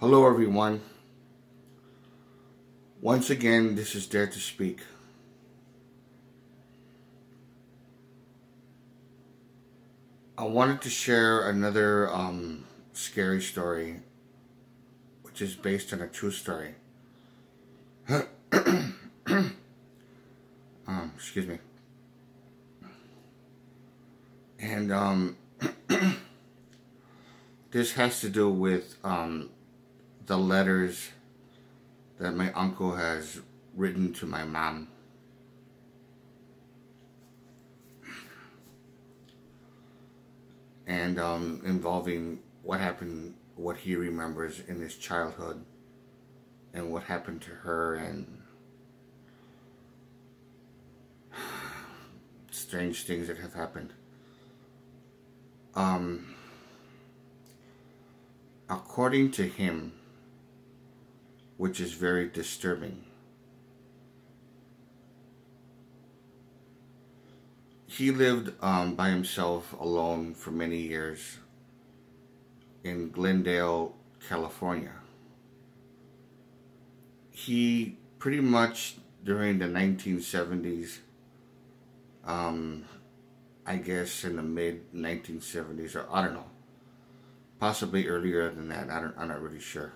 Hello everyone. Once again, this is Dare to Speak. I wanted to share another scary story, which is based on a true story. Excuse me. And this has to do with the letters that my uncle has written to my mom. And involving what happened, what he remembers in his childhood, and what happened to her, and strange things that have happened. According to him, which is very disturbing, he lived by himself alone for many years in Glendale, California. He pretty much during the 1970s, I guess in the mid 1970s, or I don't know, possibly earlier than that, I'm not really sure.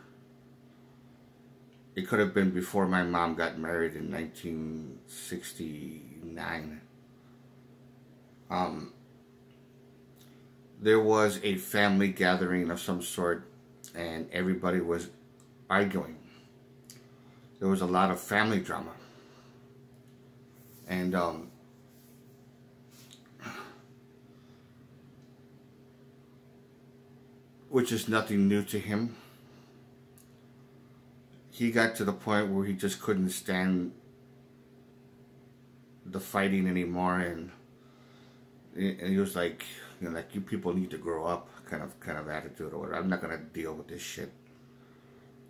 It could have been before my mom got married in 1969. There was a family gathering of some sort, and everybody was arguing. There was a lot of family drama. And which is nothing new to him. He got to the point where he just couldn't stand the fighting anymore, and he was like, you know, like, you people need to grow up, kind of attitude, or whatever. I'm not gonna deal with this shit.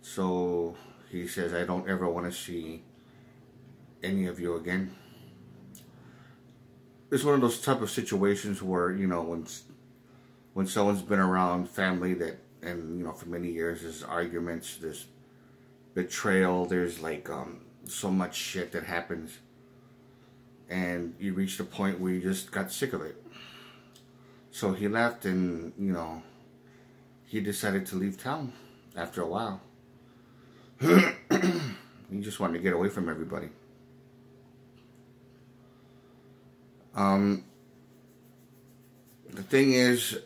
So he says, I don't ever want to see any of you again. It's one of those type of situations where, you know, when someone's been around family that, and you know, for many years, there's arguments, there's betrayal, there's like so much shit that happens, and you reach the point where you just got sick of it. So he left, and you know, he decided to leave town after a while. He just wanted to get away from everybody. The thing is,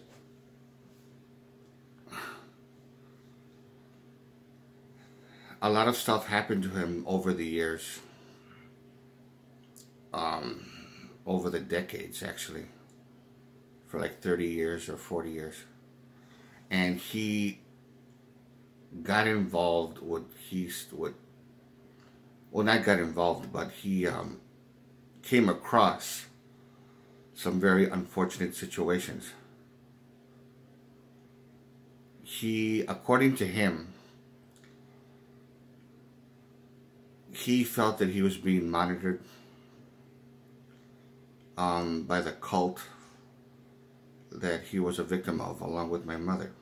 a lot of stuff happened to him over the years, over the decades actually, for like 30 years or 40 years. And he got involved with, well, not got involved, but he came across some very unfortunate situations. He, according to him, he felt that he was being monitored by the cult that he was a victim of, along with my mother.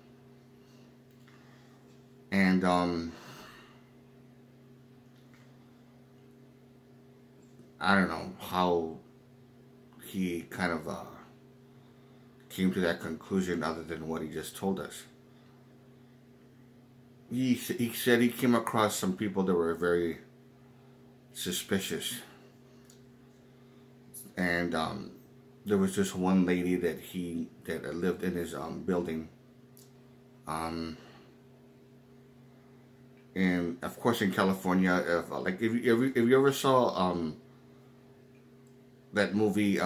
And I don't know how he kind of came to that conclusion, other than what he just told us. He said he came across some people that were very suspicious, and there was just one lady that lived in his building, and of course in California, if you ever saw that movie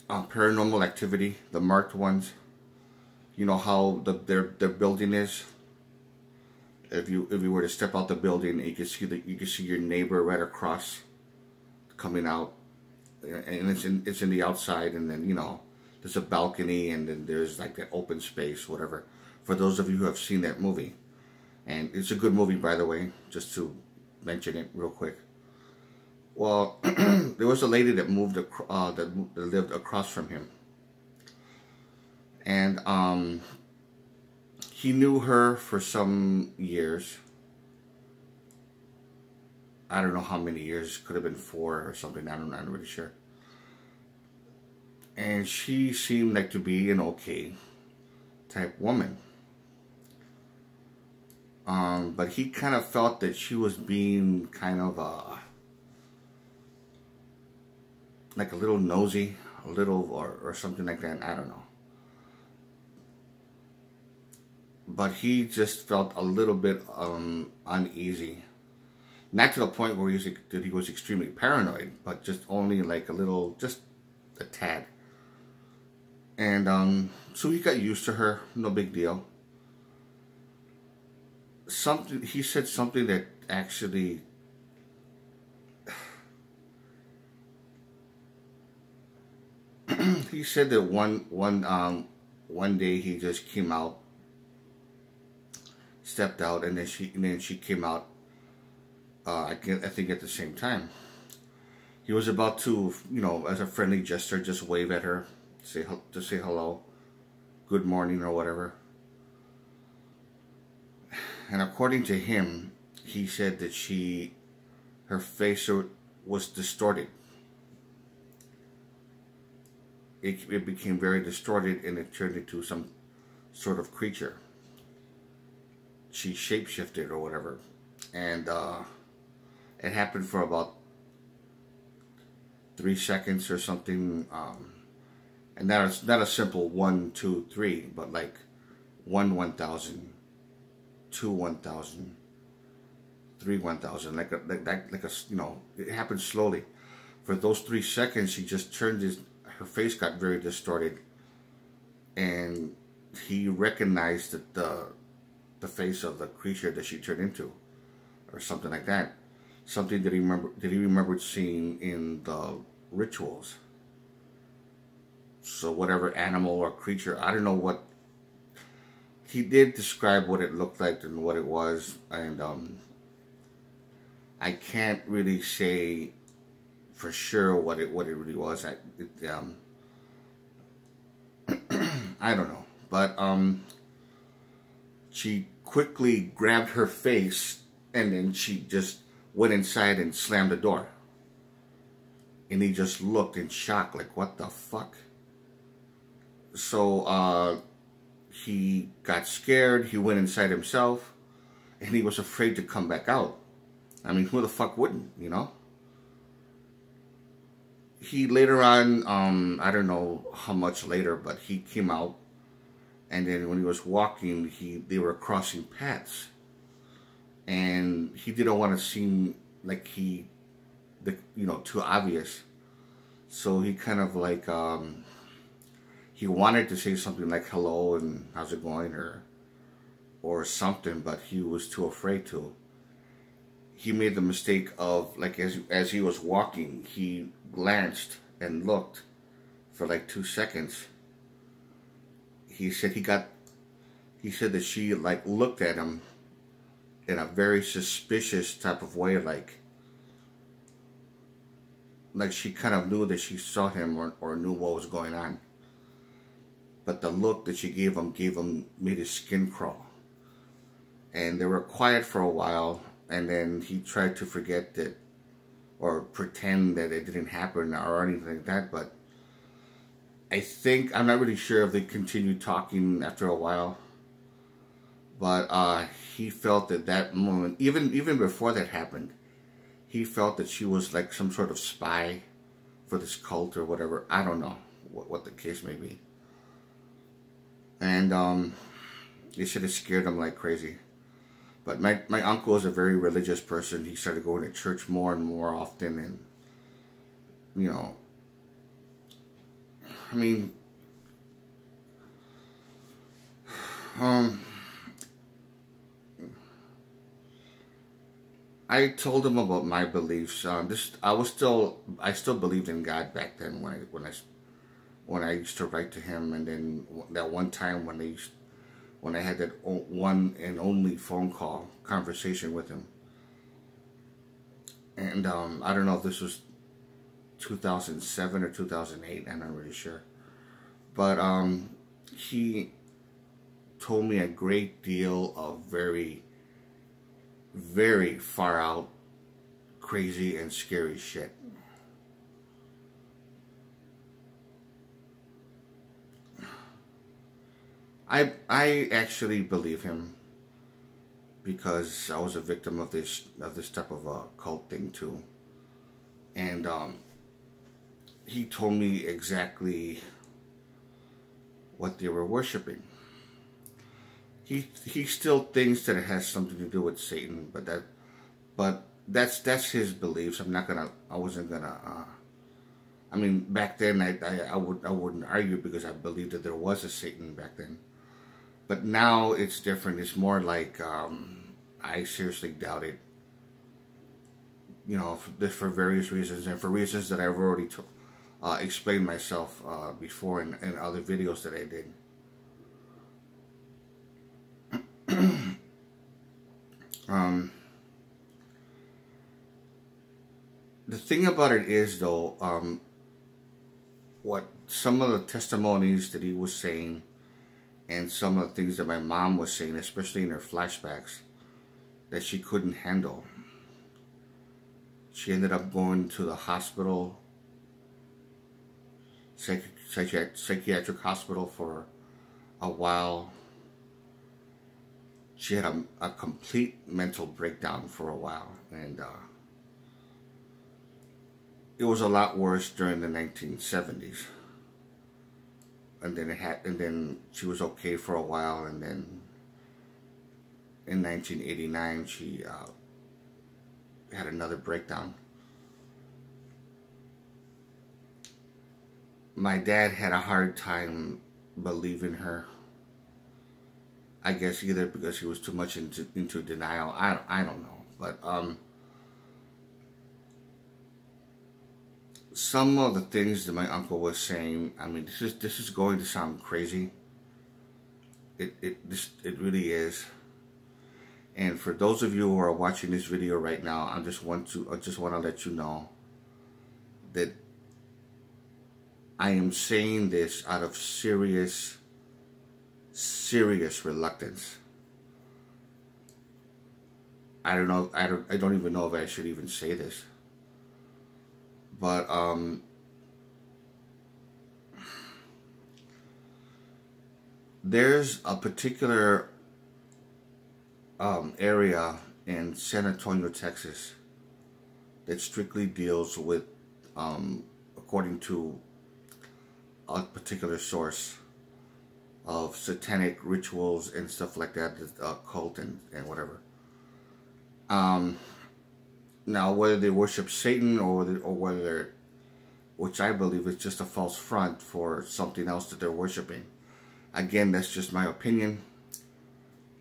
Paranormal Activity, the marked ones, you know how their building is. If you were to step out the building, you can see your neighbor right across, coming out, and it's in the outside, and then, you know, there's a balcony, and then there's like that open space, whatever. For those of you who have seen that movie, and it's a good movie, by the way, just to mention it real quick. Well, there was a lady that lived across from him, And he knew her for some years. I don't know how many years. Could have been 4 or something. I'm not really sure. And she seemed like to be an okay type woman. But he kind of felt that she was being kind of like a little nosy, a little, or something like that. I don't know. But he just felt a little bit uneasy. Not to the point where he was extremely paranoid, but just only like a little, just a tad. And so he got used to her, no big deal. He said something that actually he said that one day he just came out, stepped out, and then she came out. I think at the same time. He was about to, as a friendly gesture, just wave at her, say hello, good morning, or whatever. And according to him, he said that her face was distorted. It became very distorted, and it turned into some sort of creature. She shapeshifted or whatever, and it happened for about 3 seconds or something, and that is not a simple 1, 2, 3, but like 1, 1,000, 2, 1,000, 3, 1,000, like a it happened slowly. For those 3 seconds, she just turned her face got very distorted, and he recognized that the face of the creature that she turned into, or something like that. Something that he remembered seeing in the rituals. So whatever animal or creature, I don't know what. He did describe what it looked like and what it was, and I can't really say for sure what it really was. I don't know, but she quickly grabbed her face, and then she just went inside and slammed the door. And he just looked in shock, like, what the fuck? So he got scared, he went inside himself, and he was afraid to come back out. I mean, who the fuck wouldn't, He later on, I don't know how much later, but he came out, and then when he was walking, they were crossing paths. And he didn't want to seem like too obvious. So he kind of like, he wanted to say something like hello and how's it going or something, but he was too afraid to. He made the mistake of, like, as he was walking, he glanced and looked for like 2 seconds. He said that she like looked at him in a very suspicious type of way, like she kind of knew that she saw him or knew what was going on. But the look that she gave him made his skin crawl. And they were quiet for a while, and then he tried to forget that or pretend that it didn't happen or anything like that. But I'm not really sure if they continued talking after a while. But he felt at that moment, even before that happened, he felt that she was like some sort of spy for this cult or whatever. I don't know what the case may be. And it should have scared him like crazy. But my uncle is a very religious person. He started going to church more and more often, and I mean, I told him about my beliefs. I still believed in God back then when I used to write to him, and then that one time when I had that one and only phone call conversation with him. And I don't know if this was 2007 or 2008. I'm not really sure, but he told me a great deal of very, very far out, crazy and scary shit. I actually believe him because I was a victim of this type of a cult thing too, and he told me exactly what they were worshiping. He still thinks that it has something to do with Satan, but that's his beliefs. I wasn't gonna. I mean, back then I wouldn't argue because I believed that there was a Satan back then. But now it's different. It's more like I seriously doubt it. You know, for various reasons, and for reasons that I've already explained myself before in other videos that I did. The thing about it is, though, what some of the testimonies that he was saying, and some of the things that my mom was saying, especially in her flashbacks, that she couldn't handle. She ended up going to the hospital, psychiatric hospital for a while. She had a complete mental breakdown for a while, and it was a lot worse during the 1970s. And then she was okay for a while, and then in 1989 she had another breakdown. My dad had a hard time believing her. I guess either because he was too much into denial. I don't know, but some of the things that my uncle was saying, I mean, this is going to sound crazy. It really is. And for those of you who are watching this video right now, I just want to let you know that I am saying this out of serious reluctance. I don't even know if I should even say this. But there's a particular area in San Antonio, Texas, that strictly deals with, according to a particular source, of satanic rituals and stuff like that, cult and whatever. Now, whether they worship Satan or whether they're, which I believe is just a false front for something else that they're worshiping. Again, that's just my opinion.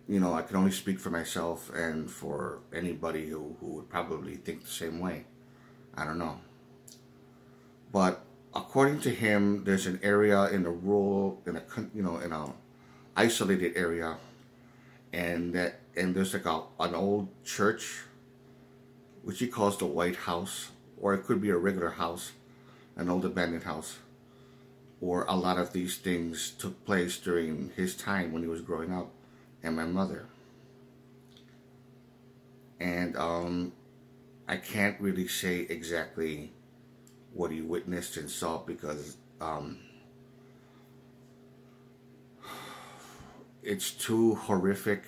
You know, I can only speak for myself and for anybody who would probably think the same way. I don't know. But according to him, there's an area in a rural, in a isolated area, and there's like an old church, which he calls the White House, or it could be a regular house, an old abandoned house, or a lot of these things took place during his time when he was growing up, and my mother. And I can't really say exactly what he witnessed and saw because it's too horrific,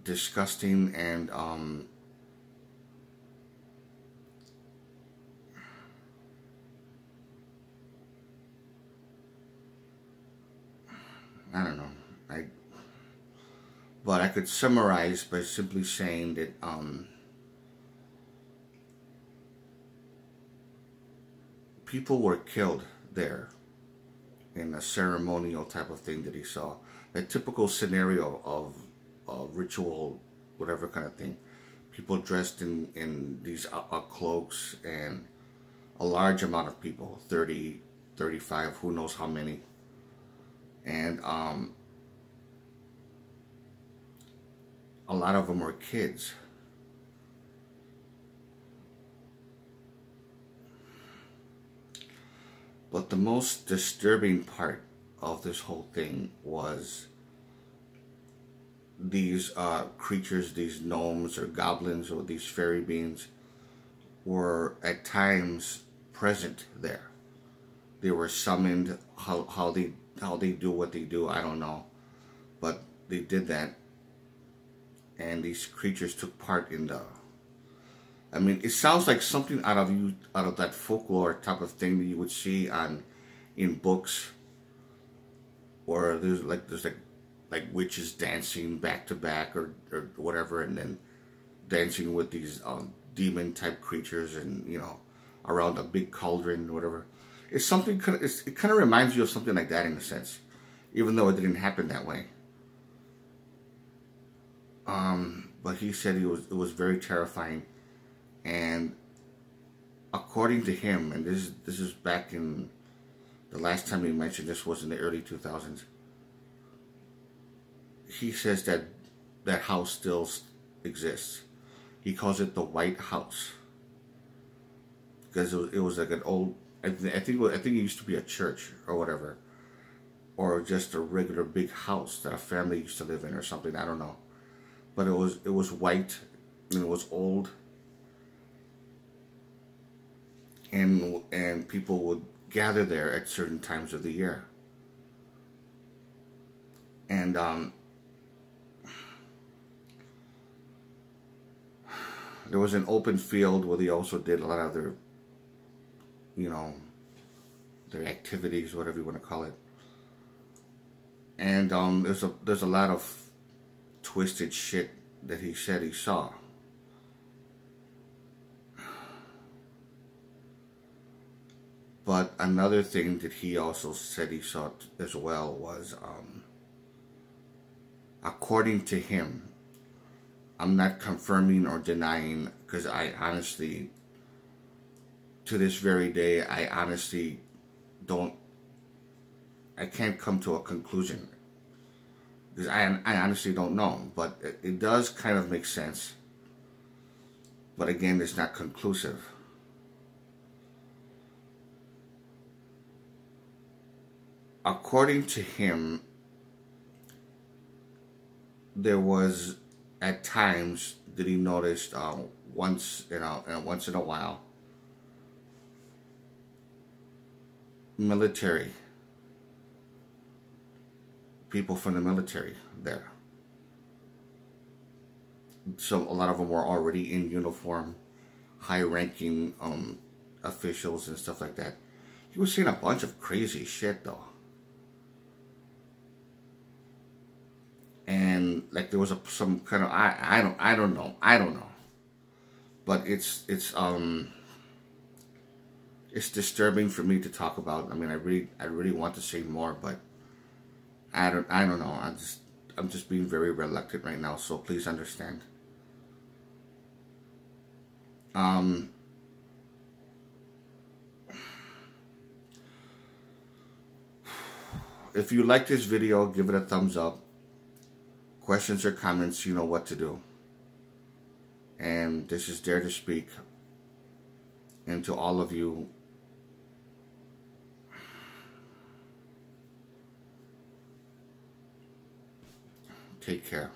disgusting, and I don't know. But I could summarize by simply saying that people were killed there in a ceremonial type of thing that he saw. A typical scenario of ritual, whatever kind of thing. People dressed in these cloaks, and a large amount of people, 30, 35, who knows how many. And a lot of them were kids. But the most disturbing part of this whole thing was these creatures, these gnomes or goblins or these fairy beings were at times present there. They were summoned. How they do what they do, I don't know, but they did that, and these creatures took part in the. I mean, it sounds like something out of that folklore type of thing that you would see in books, or there's like witches dancing back to back or whatever, and then dancing with these demon type creatures, and around a big cauldron or whatever. It's something. It kind of reminds you of something like that in a sense, even though it didn't happen that way. But he said it was very terrifying, and according to him, and this is back in the last time he mentioned this was in the early 2000s. He says that that house still exists. He calls it the White House because it was like an old. I think it used to be a church or whatever, or just a regular big house that a family used to live in or something. I don't know, but it was white and it was old, and people would gather there at certain times of the year, and there was an open field where they also did a lot of their their activities, whatever you want to call it. And there's a lot of twisted shit that he said he saw. But another thing that he also said he saw as well was, according to him, I'm not confirming or denying, because I honestly, to this very day, I honestly I can't come to a conclusion, because I honestly don't know, but it does kind of make sense, but again, it's not conclusive. According to him, there was at times that he noticed once in a while, military people from the military there. So a lot of them were already in uniform, high-ranking officials and stuff like that. He was seeing a bunch of crazy shit though, and like there was some kind of I don't know, but it's disturbing for me to talk about. I mean, I really want to say more, but I don't know. I'm just being very reluctant right now, so please understand. If you like this video, give it a thumbs up. Questions or comments, you know what to do. And this is Dare to Speak. And to all of you, take care.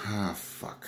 Ah, fuck.